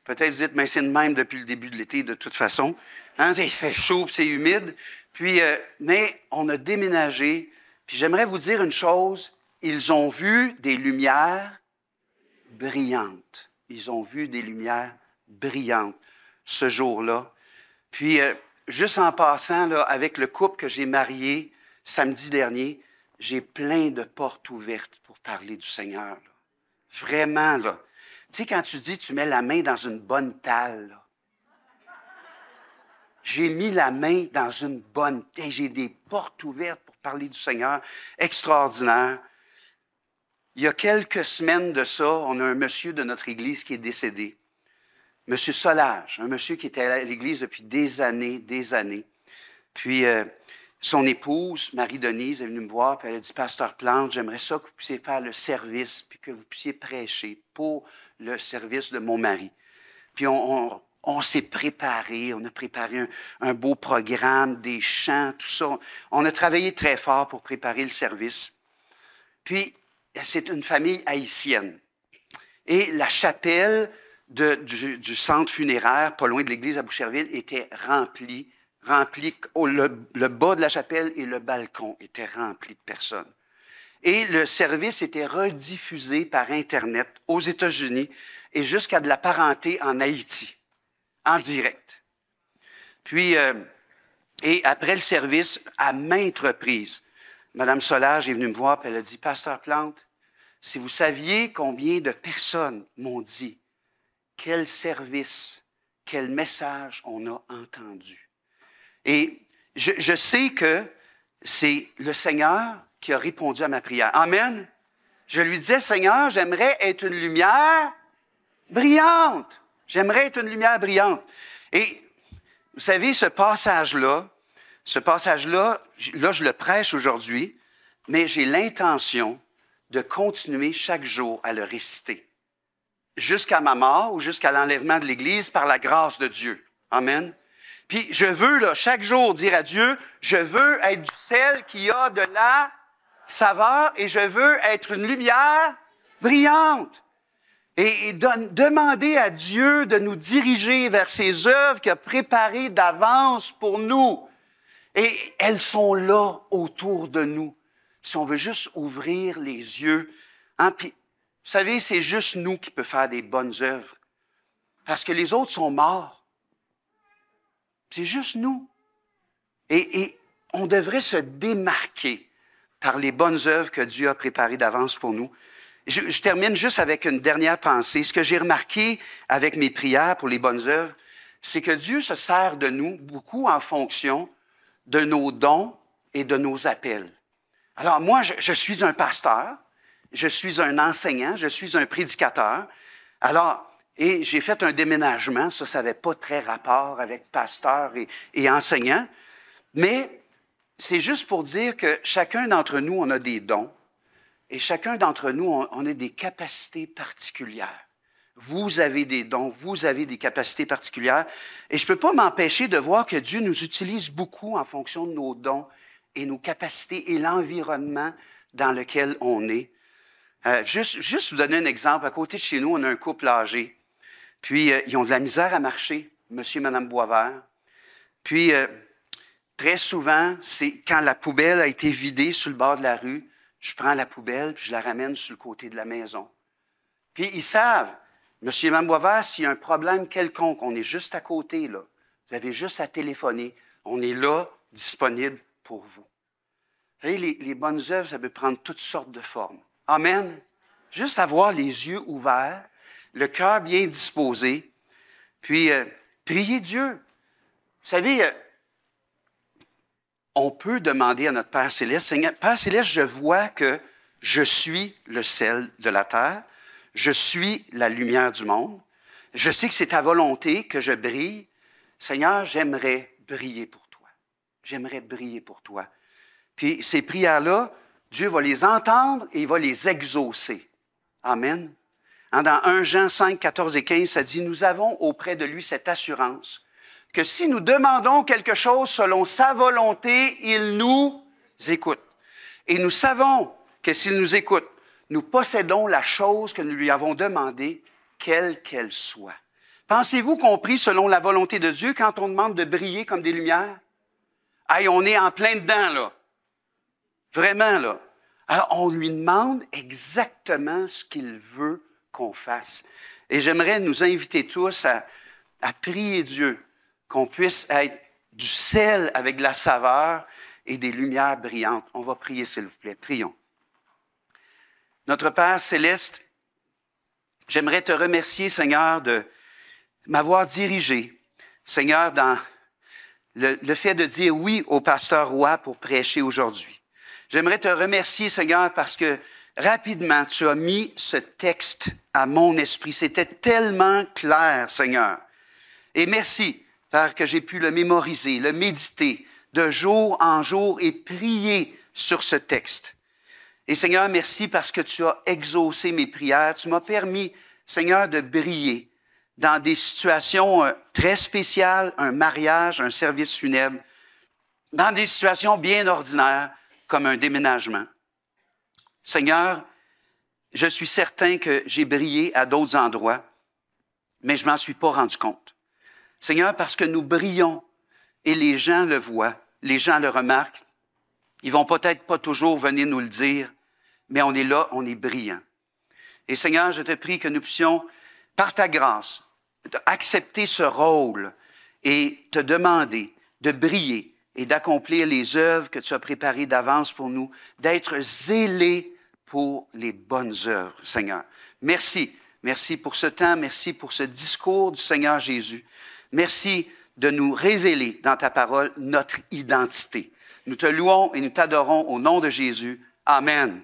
Peut-être vous dites, mais c'est de même depuis le début de l'été, de toute façon. Hein, il fait chaud, puis c'est humide. Puis, mais on a déménagé. Puis j'aimerais vous dire une chose. Ils ont vu des lumières brillantes. Ils ont vu des lumières brillantes ce jour-là. Puis, juste en passant, là, avec le couple que j'ai marié samedi dernier, j'ai plein de portes ouvertes pour parler du Seigneur. Là. Vraiment, là. Tu sais, quand tu dis tu mets la main dans une bonne talle, là. J'ai mis la main dans une bonne talle. J'ai des portes ouvertes pour parler du Seigneur. Extraordinaire. Il y a quelques semaines de ça, on a un monsieur de notre église qui est décédé. Monsieur Solage, un monsieur qui était à l'église depuis des années. Puis, son épouse, Marie-Denise, est venue me voir, puis elle a dit, « Pasteur Plante, j'aimerais ça que vous puissiez faire le service, puis que vous puissiez prêcher pour le service de mon mari. » Puis on s'est préparé, on a préparé un beau programme, des chants, tout ça. On a travaillé très fort pour préparer le service. Puis, c'est une famille haïtienne. Et la chapelle du centre funéraire, pas loin de l'église à Boucherville, était remplie. Le bas de la chapelle et le balcon étaient remplis de personnes. Et le service était rediffusé par Internet aux États-Unis et jusqu'à de la parenté en Haïti, en direct. Puis, et après le service, à maintes reprises, Mme Solage est venue me voir et elle a dit, « Pasteur Plante, si vous saviez combien de personnes m'ont dit quel service, quel message on a entendu. » Et je sais que c'est le Seigneur qui a répondu à ma prière. Amen. Je lui disais, Seigneur, j'aimerais être une lumière brillante. J'aimerais être une lumière brillante. Et vous savez, ce passage-là, là, je le prêche aujourd'hui, mais j'ai l'intention de continuer chaque jour à le réciter. Jusqu'à ma mort ou jusqu'à l'enlèvement de l'Église par la grâce de Dieu. Amen. Puis je veux, là, chaque jour dire à Dieu, je veux être du sel qui a de la saveur et je veux être une lumière brillante. Et demander à Dieu de nous diriger vers ses œuvres qu'il a préparées d'avance pour nous. Et elles sont là autour de nous. Si on veut juste ouvrir les yeux. Hein? Puis, vous savez, c'est juste nous qui peut faire des bonnes œuvres. Parce que les autres sont morts. C'est juste nous. Et on devrait se démarquer par les bonnes œuvres que Dieu a préparées d'avance pour nous. Je termine juste avec une dernière pensée. Ce que j'ai remarqué avec mes prières pour les bonnes œuvres, c'est que Dieu se sert de nous beaucoup en fonction de nos dons et de nos appels. Alors moi, je suis un pasteur, je suis un enseignant, je suis un prédicateur. Alors, et j'ai fait un déménagement, ça n'avait pas très rapport avec pasteur et enseignant, mais c'est juste pour dire que chacun d'entre nous, on a des dons. Et chacun d'entre nous, on a des capacités particulières. Vous avez des dons, vous avez des capacités particulières. Et je ne peux pas m'empêcher de voir que Dieu nous utilise beaucoup en fonction de nos dons et nos capacités et l'environnement dans lequel on est. Juste vous donner un exemple. À côté de chez nous, on a un couple âgé. Puis, ils ont de la misère à marcher, monsieur et madame Boisvert. Puis, très souvent, c'est quand la poubelle a été vidée sur le bord de la rue, je prends la poubelle puis je la ramène sur le côté de la maison. Puis ils savent, monsieur et madame Boisvert, s'il y a un problème quelconque, on est juste à côté, là. Vous avez juste à téléphoner. On est là, disponible pour vous. Vous savez, les bonnes œuvres, ça peut prendre toutes sortes de formes. Amen. Juste avoir les yeux ouverts, le cœur bien disposé, puis prier Dieu. Vous savez, on peut demander à notre Père Céleste, Seigneur, Père Céleste, je vois que je suis le sel de la terre, je suis la lumière du monde, je sais que c'est ta volonté que je brille. Seigneur, j'aimerais briller pour toi. J'aimerais briller pour toi. Puis ces prières-là, Dieu va les entendre et il va les exaucer. Amen. Dans 1 Jean 5, 14 et 15, ça dit, nous avons auprès de lui cette assurance que si nous demandons quelque chose selon sa volonté, il nous écoute. Et nous savons que s'il nous écoute, nous possédons la chose que nous lui avons demandée, quelle qu'elle soit. Pensez-vous qu'on prie selon la volonté de Dieu quand on demande de briller comme des lumières? Hey, on est en plein dedans, là. Vraiment, là. Alors, on lui demande exactement ce qu'il veut qu'on fasse. Et j'aimerais nous inviter tous à prier Dieu, qu'on puisse être du sel avec de la saveur et des lumières brillantes. On va prier, s'il vous plaît. Prions. Notre Père céleste, j'aimerais te remercier, Seigneur, de m'avoir dirigé, Seigneur, dans le fait de dire oui au pasteur Roy pour prêcher aujourd'hui. J'aimerais te remercier, Seigneur, parce que rapidement, tu as mis ce texte à mon esprit. C'était tellement clair, Seigneur. Et merci, Père, que j'ai pu le mémoriser, le méditer de jour en jour et prier sur ce texte. Et Seigneur, merci parce que tu as exaucé mes prières. Tu m'as permis, Seigneur, de briller dans des situations très spéciales, un mariage, un service funèbre, dans des situations bien ordinaires, comme un déménagement. Seigneur, je suis certain que j'ai brillé à d'autres endroits, mais je ne m'en suis pas rendu compte. Seigneur, parce que nous brillons et les gens le voient, les gens le remarquent, ils vont peut-être pas toujours venir nous le dire, mais on est là, on est brillant. Et Seigneur, je te prie que nous puissions, par ta grâce, accepter ce rôle et te demander de briller et d'accomplir les œuvres que tu as préparées d'avance pour nous, d'être zélés pour les bonnes œuvres, Seigneur. Merci. Merci pour ce temps. Merci pour ce discours du Seigneur Jésus. Merci de nous révéler dans ta parole notre identité. Nous te louons et nous t'adorons au nom de Jésus. Amen.